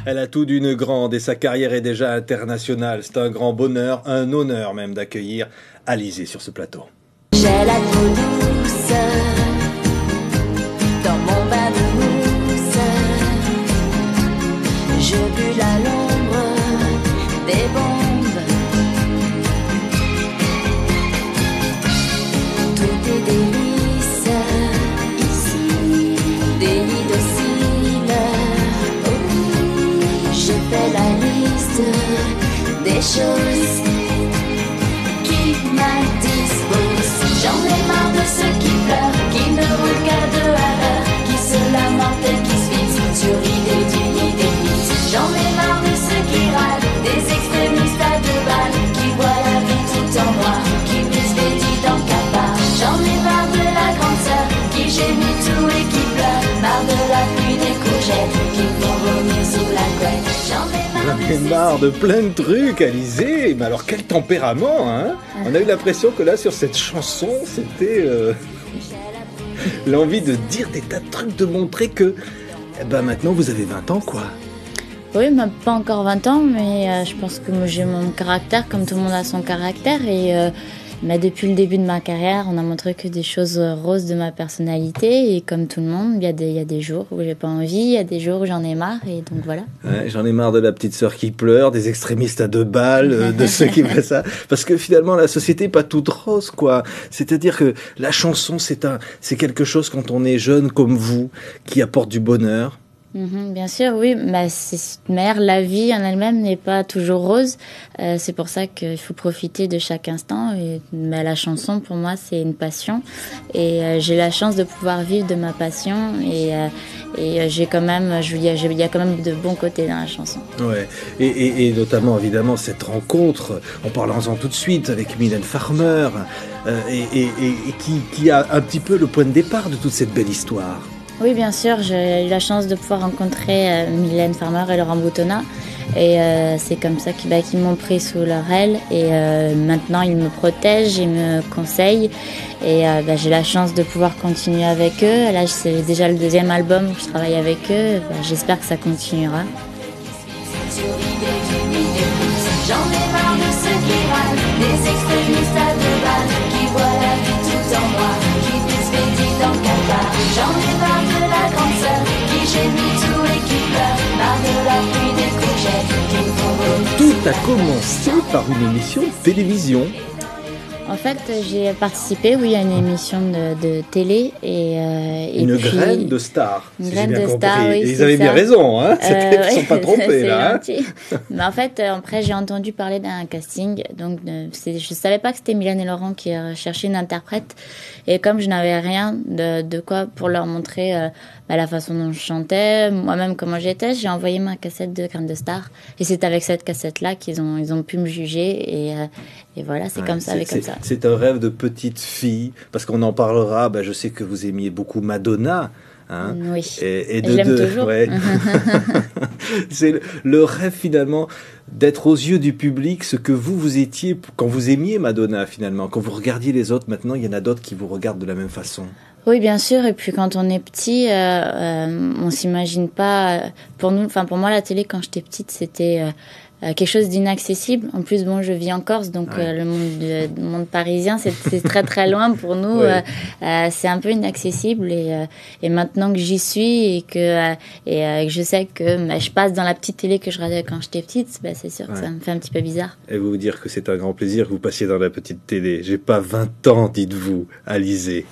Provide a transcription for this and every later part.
Elle a tout d'une grande et sa carrière est déjà internationale. C'est un grand bonheur, un honneur même d'accueillir Alizée sur ce plateau. J'ai la peau douce dans mon bain de mousse. Je bulle à l'ombre des bombes. Tout est délice ici, délit docile. Oh, je fais la liste des choses qui m'indisposent. J'en ai marre de ceux qui pleurent, qui ne roulent qu'à deux à l'heure, qui se lamentent et qui se fixent sur l'idée d'une idée fixe. J'en ai marre de ceux qui râlent, des extrémistes à deux balles, qui voient la vie tout en noir, qui misent des dits dans le cafard. J'en ai marre de la grande sœur, qui gémit tout et qui pleure, marre de la pluie des courgettes, qui font vomir sous la couette. J'en ai marre de plein de trucs, Alizée. Mais alors quel tempérament, hein? On a eu l'impression que là, sur cette chanson, c'était l'envie de dire des tas de trucs, de montrer que maintenant vous avez 20 ans, quoi. Oui, pas encore 20 ans, mais je pense que moi, j'ai mon caractère, comme tout le monde a son caractère. Et depuis le début de ma carrière, on a montré que des choses roses de ma personnalité. Et comme tout le monde, il y a des jours où j'ai pas envie, il y a des jours où j'en ai marre. Et donc voilà. Ouais, j'en ai marre de la petite sœur qui pleure, des extrémistes à deux balles, de ceux qui font ça. Parce que finalement, la société n'est pas toute rose, quoi. C'est-à-dire que la chanson, c'est quelque chose, quand on est jeune comme vous, qui apporte du bonheur. Bien sûr, oui. Mais la vie en elle-même n'est pas toujours rose. C'est pour ça qu'il faut profiter de chaque instant. Et la chanson, pour moi, c'est une passion. Et j'ai la chance de pouvoir vivre de ma passion. Et j'ai quand même, il y a quand même de bons côtés dans la chanson. Ouais. Et notamment, évidemment, cette rencontre, en parlant-en tout de suite, avec Mylène Farmer, et qui a un petit peu le point de départ de toute cette belle histoire. Oui, bien sûr, j'ai eu la chance de pouvoir rencontrer Mylène Farmer et Laurent Boutonnat. Et c'est comme ça qu'ils m'ont pris sous leur aile. Et maintenant, ils me protègent, ils me conseillent. Et j'ai la chance de pouvoir continuer avec eux. Là, c'est déjà le deuxième album où je travaille avec eux. J'espère que ça continuera. J'en ai marre de ceux qui râlent, des extrémistes à deux balles, qui voient la vie tout en noir, qui disent des dits dans le cafard. J'en ai marre de la grande sœur, qui gémit tout et qui pleure, marre de la pluie des courgettes, qui me font vomir. Tout a commencé par une émission de télévision. En fait, j'ai participé, oui, à une émission de télé et une puis, graine de star. Une si graine j'ai bien de compris. star, oui. Et ils avaient bien raison, hein. Ils ne sont pas trompés là. Hein. Mais en fait, après, j'ai entendu parler d'un casting. Donc, je savais pas que c'était Mylène et Laurent qui cherchaient une interprète. Et comme je n'avais rien de quoi pour leur montrer la façon dont je chantais, moi-même comment j'étais, j'ai envoyé ma cassette de graine de star. Et c'est avec cette cassette-là qu'ils ont pu me juger. Et voilà, c'est comme ça, comme ça. C'est un rêve de petite fille, parce qu'on en parlera. Je sais que vous aimiez beaucoup Madonna. Hein, oui, et je l'aime toujours. Ouais. C'est le rêve finalement d'être aux yeux du public ce que vous étiez quand vous aimiez Madonna finalement. Quand vous regardiez les autres, maintenant il y en a d'autres qui vous regardent de la même façon. Oui, bien sûr. Et puis quand on est petit, on s'imagine pas. Pour moi, la télé quand j'étais petite, c'était quelque chose d'inaccessible. En plus, je vis en Corse, donc le monde parisien, c'est très très loin pour nous. Ouais. C'est un peu inaccessible. Et maintenant que j'y suis et que je sais que je passe dans la petite télé que je regardais quand j'étais petite, c'est sûr que ça me fait un petit peu bizarre. Et vous dire que c'est un grand plaisir que vous passiez dans la petite télé. J'ai pas 20 ans, dites-vous, Alizée.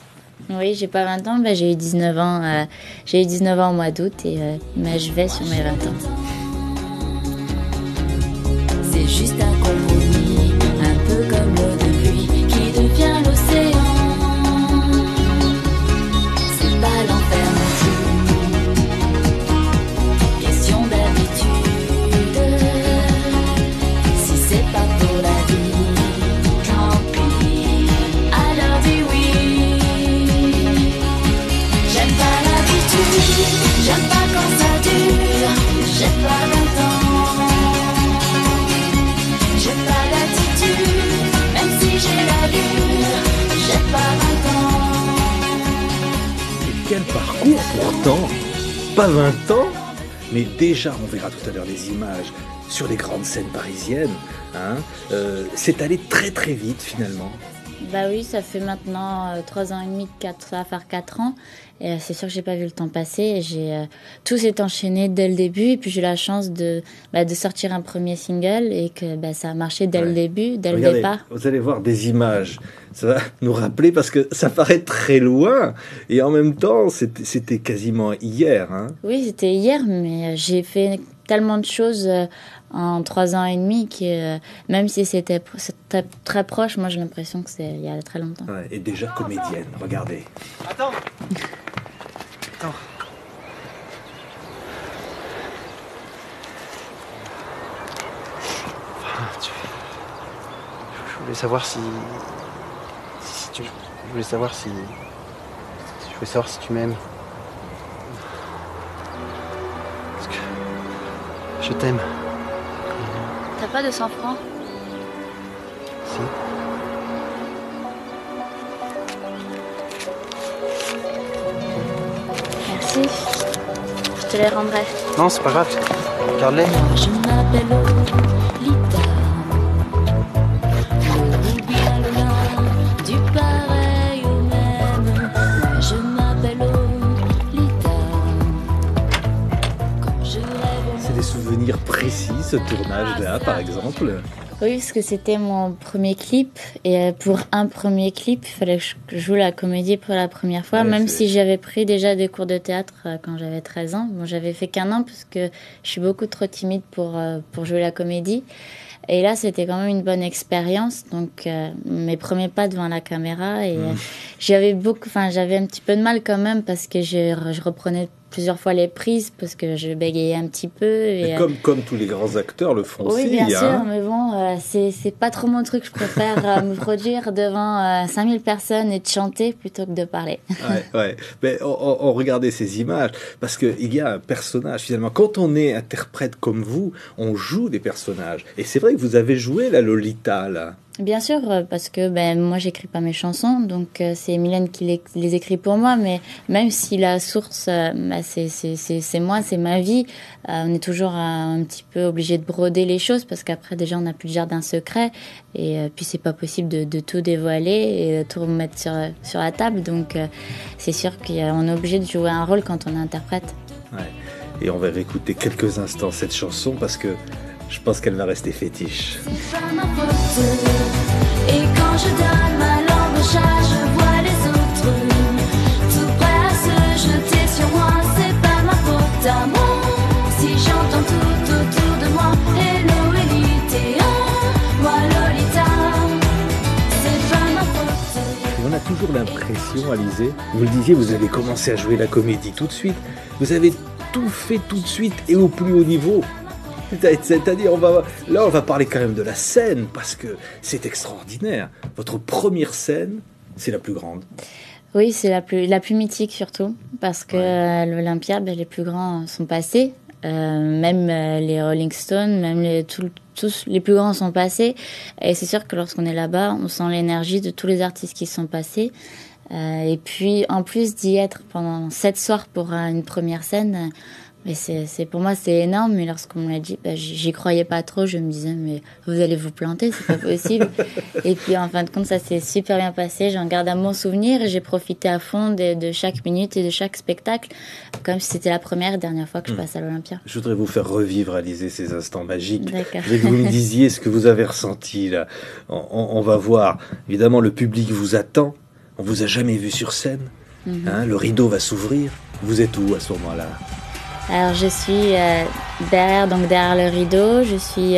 Oui, j'ai pas 20 ans, j'ai eu 19 ans. J'ai eu 19 ans au mois d'août et je vais sur mes 20 ans. C'est juste un compromis, un peu comme l'eau de pluie qui devient l'océan. C'est pas l'enfer non plus, question d'habitude. Si c'est pas pour la vie, tant pis, alors dis oui. J'aime pas l'habitude, j'aime pas quand ça dure, j'aime pas longtemps. Même si j'ai l'allure, j'ai pas 20 ans. Et quel parcours pourtant. Pas 20 ans. Mais déjà, on verra tout à l'heure les images sur les grandes scènes parisiennes. Hein. C'est allé très très vite finalement. Bah oui, ça fait maintenant 3 ans et demi, ça va faire 4 ans. Et c'est sûr que j'ai pas vu le temps passer. Et tout s'est enchaîné dès le début. Et puis j'ai eu la chance de sortir un premier single et que ça a marché dès le début, dès Regardez, le départ. Vous allez voir des images. Ça va nous rappeler parce que ça paraît très loin. Et en même temps, c'était quasiment hier. Hein. Oui, c'était hier, mais j'ai fait tellement de choses en 3 ans et demi que même si c'était très proche, moi j'ai l'impression que c'est il y a très longtemps. Ouais, et déjà comédienne, regardez. Attends. Je voulais savoir si tu... Je voulais savoir si tu m'aimes. Parce que je t'aime. T'as pas de 100 francs? Si. Merci. Je te les rendrai. Non, c'est pas grave. Garde-les. Je m'appelle Lolita. Ou bien loin du pareil au même. Je m'appelle Lolita. Quand je rêve. C'est des souvenirs précis, ce tournage-là, par exemple. Oui, parce que c'était mon premier clip. Et pour un premier clip, il fallait que je joue la comédie pour la première fois. Ouais, même c'est- si j'avais pris déjà des cours de théâtre quand j'avais 13 ans. Bon, j'avais fait qu'1 an parce que je suis beaucoup trop timide pour jouer la comédie. Et là, c'était quand même une bonne expérience. Donc, mes premiers pas devant la caméra. Et j'avais un petit peu de mal quand même parce que je reprenais plusieurs fois les prises parce que je bégayais un petit peu. Et comme tous les grands acteurs le font Oui, aussi. bien sûr, Hein. mais bon, c'est pas trop mon truc. Je préfère me produire devant 5000 personnes et de chanter plutôt que de parler. Ouais. Mais on regardait ces images parce qu'il y a un personnage finalement. Quand on est interprète comme vous, on joue des personnages. Et c'est vrai que vous avez joué la Lolita là. Bien sûr, parce que moi, j'écris pas mes chansons, donc c'est Mylène qui les écrit pour moi. Mais même si la source, c'est moi, c'est ma vie, on est toujours un petit peu obligé de broder les choses parce qu'après déjà on n'a plus le jardin secret et puis c'est pas possible de tout dévoiler et de tout remettre sur la table. Donc c'est sûr qu'on est obligé de jouer un rôle quand on interprète. Ouais. Et on va réécouter quelques instants cette chanson parce que je pense qu'elle va rester fétiche. C'est pas ma faute. Et quand je donne ma langue au chat, je vois les autres tout prêts à se jeter sur moi. C'est pas ma faute à moi. Si j'entends tout autour de moi, hello Lolita, moi Lolita. C'est pas ma faute. Et on a toujours l'impression, Alizée, vous le disiez, vous avez commencé à jouer la comédie tout de suite. Vous avez tout fait tout de suite et au plus haut niveau. C'est-à-dire, on va parler quand même de la scène, parce que c'est extraordinaire. Votre première scène, c'est la plus grande. Oui, c'est la plus mythique surtout, parce que l'Olympia, les plus grands sont passés. Même les Rolling Stones, même tous les plus grands sont passés. Et c'est sûr que lorsqu'on est là-bas, on sent l'énergie de tous les artistes qui sont passés. Et puis, en plus d'y être pendant 7 soirs pour une première scène, mais c'est pour moi c'est énorme. Mais lorsqu'on me l'a dit, j'y croyais pas trop. Je me disais mais vous allez vous planter, c'est pas possible. Et puis en fin de compte ça s'est super bien passé. J'en garde un bon souvenir et j'ai profité à fond de chaque minute et de chaque spectacle, comme si c'était la première et dernière fois que je passe à l'Olympia. Je voudrais vous faire revivre, Alizée, ces instants magiques. D'accord. Je voudrais que vous me disiez ce que vous avez ressenti là. On va voir. Évidemment, le public vous attend. On vous a jamais vu sur scène. Hein, le rideau va s'ouvrir. Vous êtes où à ce moment-là? Alors je suis derrière le rideau, je suis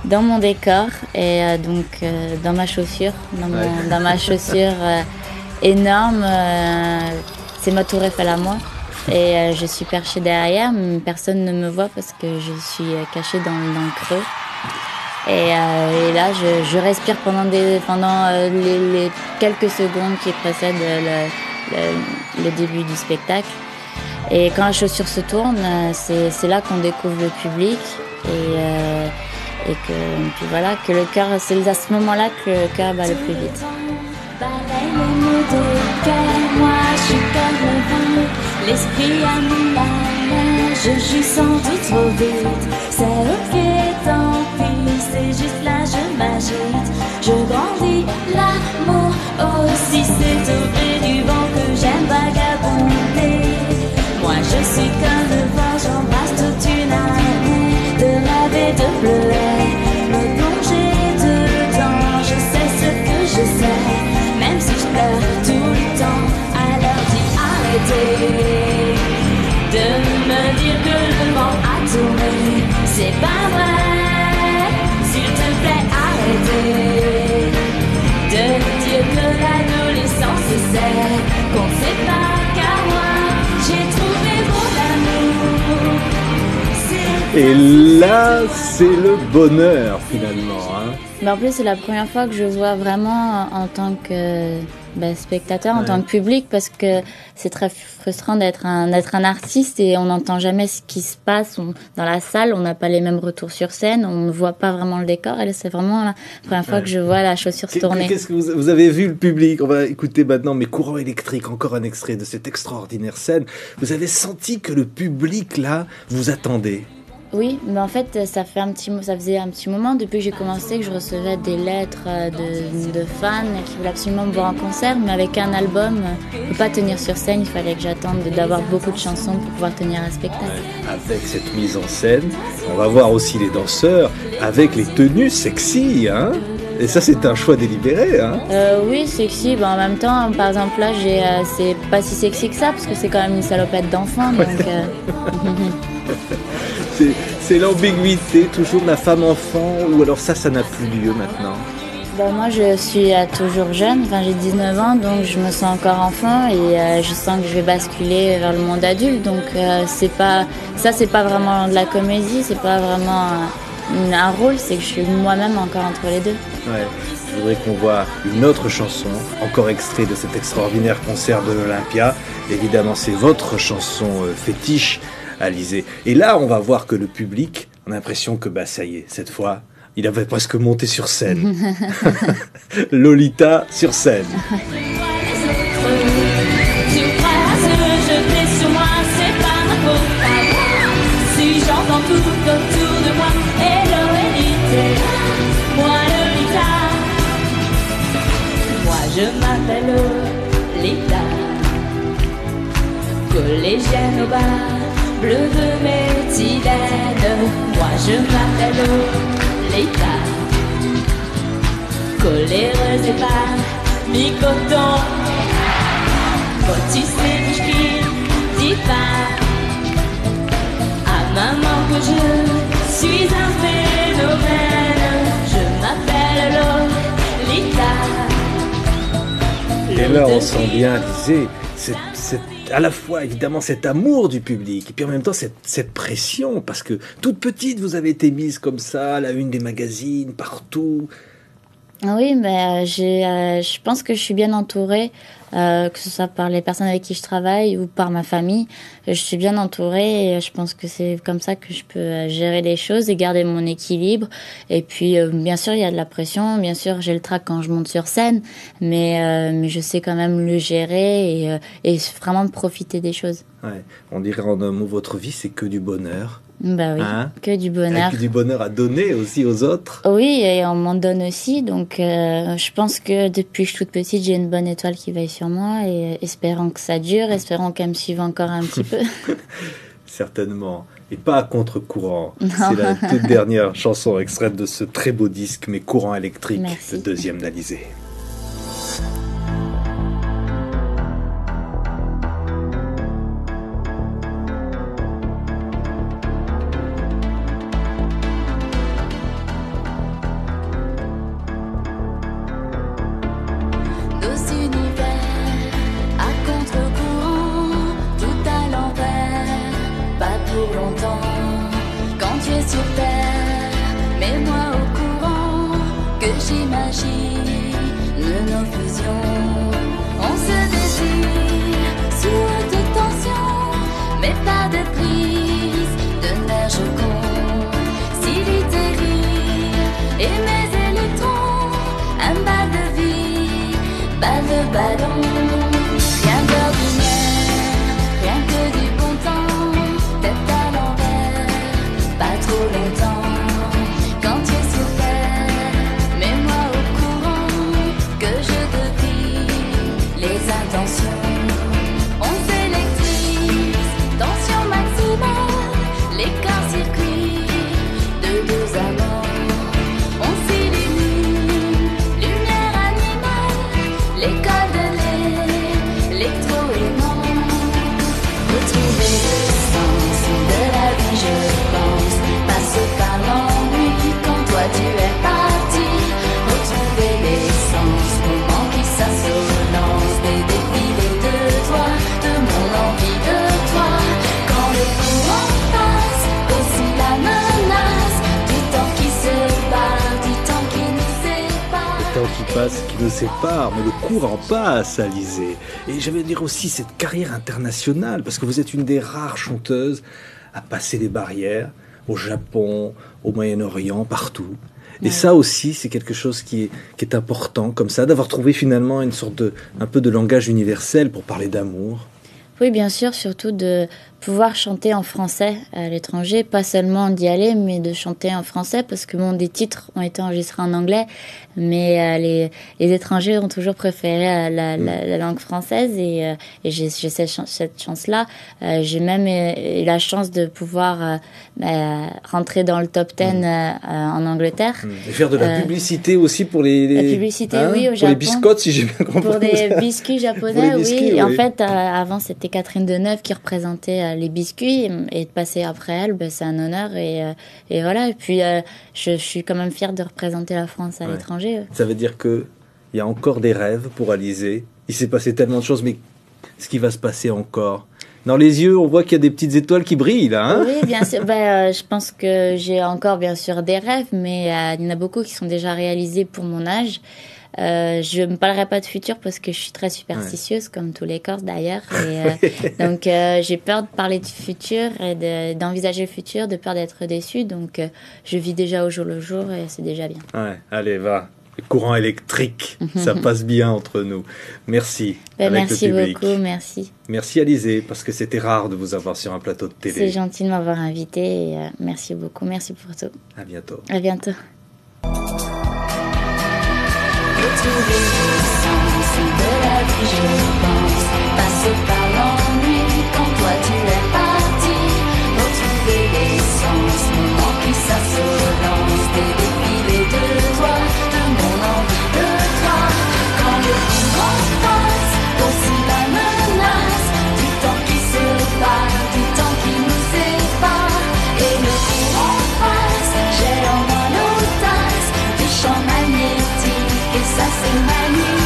dans mon décor et dans ma chaussure, dans ma chaussure énorme, c'est ma tour Eiffel à moi et je suis perchée derrière, mais personne ne me voit parce que je suis cachée dans le creux. Et là, je respire pendant les quelques secondes qui précèdent le début du spectacle. Et quand la chaussure se tourne, c'est là qu'on découvre le public et puis voilà, que le cœur, c'est à ce moment-là que le cœur bat le plus vite. Balaye les mots de cœur, moi je suis comme le vent. L'esprit a mis la neige Je joue sans doute trop vite, c'est ok, tant pis, c'est juste là, je m'agite, je grandis, l'amour aussi, c'est au gré du vent que j'aime vagabonder. Moi je suis comme le vent, j'embrasse toute une année, de rêver, de pleurer, me plonger dedans, je sais ce que je sais, même si je pleure tout le temps, alors dis arrêtez de me dire que le vent a tourné, c'est pas vrai, s'il te plaît arrêtez de dire que l'adolescence c'est qu'on ne sait pas, car moi j'ai trouvé mon amour. Et là, c'est le bonheur finalement. Hein. Mais en plus, c'est la première fois que je vois vraiment en tant que spectateur, en tant que public, parce que c'est très frustrant d'être un artiste et on n'entend jamais ce qui se passe dans la salle, on n'a pas les mêmes retours sur scène, on ne voit pas vraiment le décor, et c'est vraiment la première fois que je vois la chaussure se tourner. Qu'est-ce que vous avez vu le public? On va écouter maintenant mes courants électriques, encore un extrait de cette extraordinaire scène. Vous avez senti que le public là vous attendait? Oui, mais en fait, ça faisait un petit moment depuis que j'ai commencé que je recevais des lettres de fans qui voulaient absolument me voir en concert, mais avec un album, je ne peux pas tenir sur scène, il fallait que j'attende d'avoir beaucoup de chansons pour pouvoir tenir un spectacle. Avec cette mise en scène, on va voir aussi les danseurs avec les tenues sexy, hein? Et ça, c'est un choix délibéré, hein? Oui, sexy. En même temps, par exemple, là, c'est pas si sexy que ça, parce que c'est quand même une salopette d'enfant, donc... C'est l'ambiguïté, toujours la femme-enfant, ou alors ça n'a plus lieu maintenant? Moi, je suis toujours jeune, j'ai 19 ans, donc je me sens encore enfant et je sens que je vais basculer vers le monde adulte. Donc c'est pas vraiment de la comédie, c'est pas vraiment un rôle, c'est que je suis moi-même encore entre les deux. Ouais, je voudrais qu'on voit une autre chanson, encore extrait de cet extraordinaire concert de l'Olympia. Évidemment, c'est votre chanson fétiche, Alizée. Et là, on va voir que le public, on a l'impression que ça y est, cette fois, il avait presque monté sur scène. Lolita sur scène. Si j'entends tout autour de moi, hello Elite, moi Lolita, moi je m'appelle Lolita, collégienne au bar, bleu de méthylène, moi je m'appelle Lolita, coléreuse et pas mi-coton, pâtisserie qui dit pas à maman que je suis un phénomène, je m'appelle Lolita. Et là on sent bien, Alizée, c'est à la fois évidemment cet amour du public et puis en même temps cette pression, parce que toute petite vous avez été mise comme ça à la une des magazines, partout. Oui, mais je pense que je suis bien entourée, que ce soit par les personnes avec qui je travaille ou par ma famille. Je suis bien entourée et je pense que c'est comme ça que je peux gérer les choses et garder mon équilibre. Et puis, bien sûr, il y a de la pression. Bien sûr, j'ai le trac quand je monte sur scène, mais je sais quand même le gérer et vraiment profiter des choses. Ouais. On dirait en un mot, votre vie, c'est que du bonheur. Bah oui, que du bonheur. Que du bonheur à donner aussi aux autres. Oui, et on m'en donne aussi. Donc, je pense que depuis que je suis toute petite, j'ai une bonne étoile qui veille sur moi. Et espérons que ça dure, espérons qu'elle me suive encore un petit peu. Certainement. Et pas à contre-courant. C'est la toute dernière chanson extraite de ce très beau disque, Mes courants électriques, le deuxième d'Alizée. Rien d'ordinaire, rien que du bon temps, tête à l'envers. les intentions. On s'électrise, tension maximale, les corps circuits de deux amants. On s'illumine, lumière animale, l'école de l'électro-aimant. Retrouver le sens de la vie, je pense, passe par l'ennui quand toi tu es parti. Retrouver l'essence, moment qui s'assolance, des défilés de toi, de mon envie de toi. Quand le courant passe, aussi la menace du temps qui se barre, du temps qui nous sépare. Le temps qui passe, qui nous sépare, mais le courant passe, Alizée. Et j'allais dire aussi cette carrière internationale, parce que vous êtes une des rares chanteuses à passer les barrières, au Japon, au Moyen-Orient, partout. Et ça aussi, c'est quelque chose qui est important, comme ça, d'avoir trouvé finalement une sorte un peu de langage universel pour parler d'amour. Oui, bien sûr, surtout de pouvoir chanter en français à l'étranger, pas seulement d'y aller, mais de chanter en français, parce que bon, des titres ont été enregistrés en anglais, mais les étrangers ont toujours préféré la langue française, et j'ai cette chance-là. J'ai même eu la chance de pouvoir rentrer dans le top 10 en Angleterre. Et faire de la publicité aussi pour les... La publicité, oui, au pour Japon. les biscottes, si j'ai bien compris. Pour des biscuits japonais, Pour les biscuits, oui. oui. Et en fait, avant, c'était Catherine Deneuve qui représentait les biscuits, et de passer après elle, ben, c'est un honneur, et voilà. Et puis, je suis quand même fière de représenter la France à l'étranger. Ça veut dire que il y a encore des rêves pour Alizée. Il s'est passé tellement de choses, mais ce qui va se passer encore? Dans les yeux, on voit qu'il y a des petites étoiles qui brillent, là. Hein? Oui, bien sûr. Je pense que j'ai encore, bien sûr, des rêves, mais il y en a beaucoup qui sont déjà réalisés pour mon âge. Je ne me parlerai pas de futur parce que je suis très superstitieuse, comme tous les Corses d'ailleurs. Donc, j'ai peur de parler du futur et d'envisager le futur, de peur d'être déçue. Donc, je vis déjà au jour le jour et c'est déjà bien. Ouais, allez, va. Le courant électrique, ça passe bien entre nous. Merci. Merci beaucoup, merci. Merci Alizée, parce que c'était rare de vous avoir sur un plateau de télé. C'est gentil de m'avoir invité et merci beaucoup, merci pour tout. À bientôt. À bientôt. Retrouver le sens de la vie, je pense, passer par l'ennui quand toi tu es parti. Retrouver l'essence, moment qui s'assolance, des défilés de toi, de mon envie de toi. Quand le courant passe, aussi la menace du temps qui se barre, du temps qui nous sépare. Et le courant passe, j'ai en moi l'audace du champ magnétique. Et ça c'est magnifique.